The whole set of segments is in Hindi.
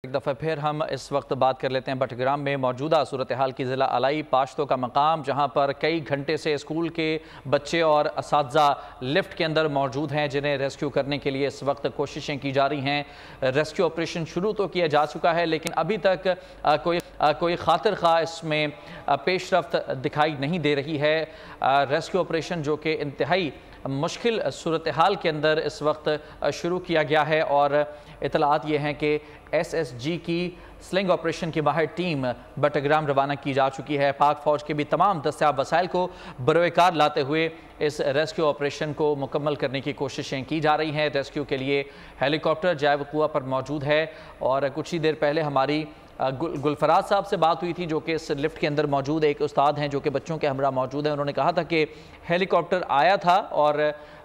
एक दफ़ा फिर हम इस वक्त बात कर लेते हैं बटग्राम में मौजूदा सूरत हाल की। ज़िला अलाई पाश्तो का मकाम, जहां पर कई घंटे से स्कूल के बच्चे और असातिज़ा लिफ्ट के अंदर मौजूद हैं, जिन्हें रेस्क्यू करने के लिए इस वक्त कोशिशें की जा रही हैं। रेस्क्यू ऑपरेशन शुरू तो किया जा चुका है, लेकिन अभी तक कोई खातिर खा इसमें पेशरफ्त दिखाई नहीं दे रही है। रेस्क्यू ऑपरेशन जो कि इंतहाई मुश्किल सूरत हाल के अंदर इस वक्त शुरू किया गया है, और इतलात ये हैं कि SSG की स्लिंग ऑपरेशन की माहिर टीम बटग्राम रवाना की जा चुकी है। पाक फ़ौज के भी तमाम दस्तियाब वसाइल को बरोकार लाते हुए इस रेस्क्यू ऑपरेशन को मुकम्मल करने की कोशिशें की जा रही हैं। रेस्क्यू के लिए हेलीकॉप्टर जैव कुआ पर मौजूद है, और कुछ ही देर पहले हमारी गुलफराज साहब से बात हुई थी, जो कि इस लिफ्ट के अंदर मौजूद एक उस्ताद हैं जो कि बच्चों के हमरा मौजूद हैं। उन्होंने कहा था कि हेलीकॉप्टर आया था और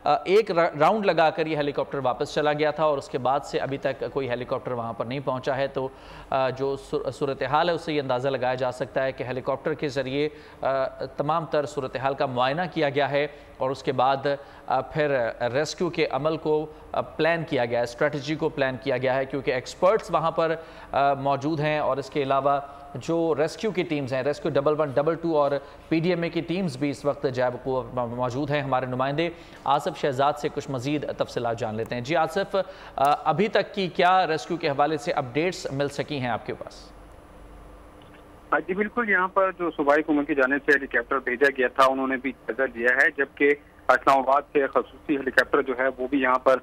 एक राउंड लगाकर ये हेलीकॉप्टर वापस चला गया था, और उसके बाद से अभी तक कोई हेलीकॉप्टर वहाँ पर नहीं पहुँचा है। तो जो सूरत हाल है उससे ये अंदाज़ा लगाया जा सकता है कि हेलीकॉप्टर के ज़रिए तमाम तर सूरत हाल का मुआयना किया गया है, और उसके बाद फिर रेस्क्यू के अमल को प्लान किया गया है, स्ट्रेटजी को प्लान किया गया है, क्योंकि एक्सपर्ट्स वहाँ पर मौजूद हैं। और इसके अलावा जो रेस्क्यू की टीम्स हैं, रेस्क्यू 11, 22 और PDMA की टीम्स भी इस वक्त जैब को मौजूद हैं। हमारे नुमाइंदे आसिफ शहजाद से कुछ मज़ीद तफसीलात जान लेते हैं। जी आसिफ, अभी तक की क्या रेस्क्यू के हवाले से अपडेट्स मिल सकी हैं आपके पास? जी बिल्कुल, यहाँ पर जो सूबाई हुकूमत की जानिब से हेलीकॉप्टर भेजा गया था, उन्होंने भी जायजा लिया है, जबकि इस्लामाबाद से खसूसी हेलीकॉप्टर जो है वो भी यहाँ पर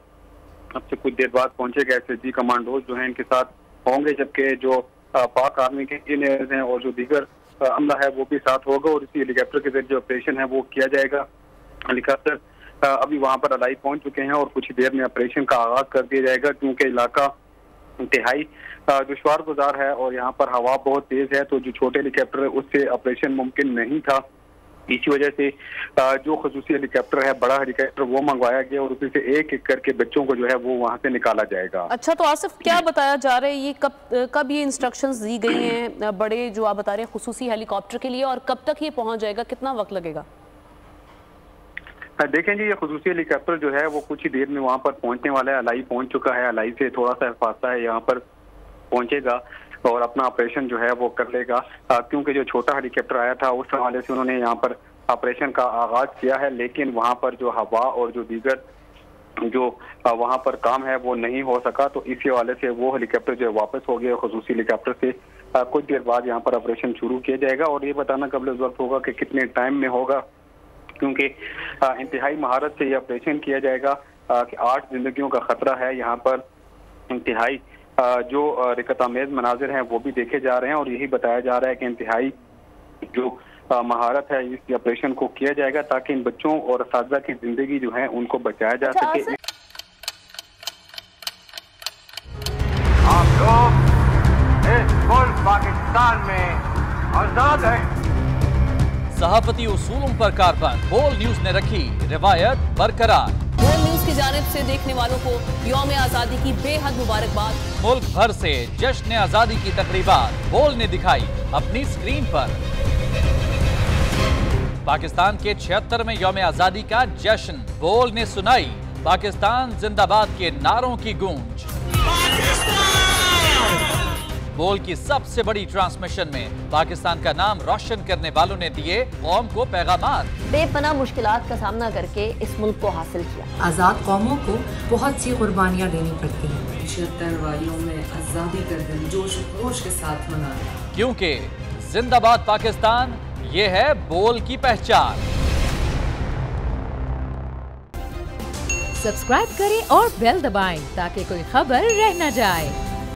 अब से कुछ देर बाद पहुंचेगा। SSG कमांडोज जो है इनके साथ होंगे, जबकि जो पाक आर्मी के इंजीनियर्स हैं और जो दीगर अमला है वो भी साथ होगा, और इसी हेलीकॉप्टर के जरिए ऑपरेशन है वो किया जाएगा। हेलीकॉप्टर अभी वहाँ पर अलाई पहुंच चुके हैं और कुछ देर में ऑपरेशन का आगाज कर दिया जाएगा, क्योंकि इलाका इंतहाई दुश्वार गुजार है और यहाँ पर हवा बहुत तेज है, तो जो छोटे हेलीकॉप्टर है उससे ऑपरेशन मुमकिन नहीं था। इसी वजह से जो खसूसी हेलीकॉप्टर है, बड़ा हेलीकॉप्टर, वो मंगवाया गया और उसी से एक एक करके बच्चों को जो है वो वहाँ से निकाला जाएगा। अच्छा, तो आसिफ क्या बताया जा रहा है, ये कब ये इंस्ट्रक्शंस दी गई हैं बड़े जो आप बता रहे हैं खसूसी हेलीकॉप्टर के लिए, और कब तक ये पहुँच जाएगा, कितना वक्त लगेगा? देखें जी, ये खसूसी हेलीकॉप्टर जो है वो कुछ ही देर में वहाँ पर पहुँचने वाला है। अलाई पहुँच चुका है, अलाई से थोड़ा सा फासला है, यहाँ पर पहुँचेगा और अपना ऑपरेशन जो है वो कर लेगा, क्योंकि जो छोटा हेलीकॉप्टर आया था उस हवाले से उन्होंने यहाँ पर ऑपरेशन का आगाज किया है, लेकिन वहाँ पर जो हवा और जो दीगर जो वहाँ पर काम है वो नहीं हो सका, तो इसी हवाले से वो हेलीकॉप्टर जो है वापस हो गया। खसूसी हेलीकॉप्टर से कुछ देर बाद यहाँ पर ऑपरेशन शुरू किया जाएगा, और ये बताना कबल वक्त होगा कि कितने टाइम में होगा, क्योंकि इंतहाई महारत से ये ऑपरेशन किया जाएगा कि 8 जिंदगियों का खतरा है। यहाँ पर इंतहाई जो रिकतामेज मनाजिर हैं वो भी देखे जा रहे हैं, और यही बताया जा रहा है कि इंतहाई जो महारत है इस ऑपरेशन को किया जाएगा, ताकि इन बच्चों और असातिज़ा की जिंदगी जो है उनको बचाया जा सके। आप लोग इस मुल्क पाकिस्तान में आजाद हैं। सहाफती उसूलों पर कारबंद, बोल न्यूज ने रखी रिवायत बरकरार। बोल न्यूज की जानिब से देखने वालों को यौम आज़ादी की बेहद मुबारकबाद। मुल्क भर से जश्न आज़ादी की तकरीबात बोल ने दिखाई अपनी स्क्रीन पर। पाकिस्तान के 76वें यौम आज़ादी का जश्न, बोल ने सुनाई पाकिस्तान जिंदाबाद के नारों की गूंज। बोल की सबसे बड़ी ट्रांसमिशन में पाकिस्तान का नाम रोशन करने वालों ने दिए कौम को पैगामात। बेपनाह मुश्किलात का सामना करके इस मुल्क को हासिल किया। आज़ाद कौमों को बहुत सी कुर्बानियाँ देनी पड़ती हैं। 76 वालियों में आज़ादी का दिन जोश खरोश के साथ मनाया, क्योंकि जिंदाबाद पाकिस्तान ये है बोल की पहचान। सब्सक्राइब करें और बेल दबाएं ताकि कोई खबर रह न जाए।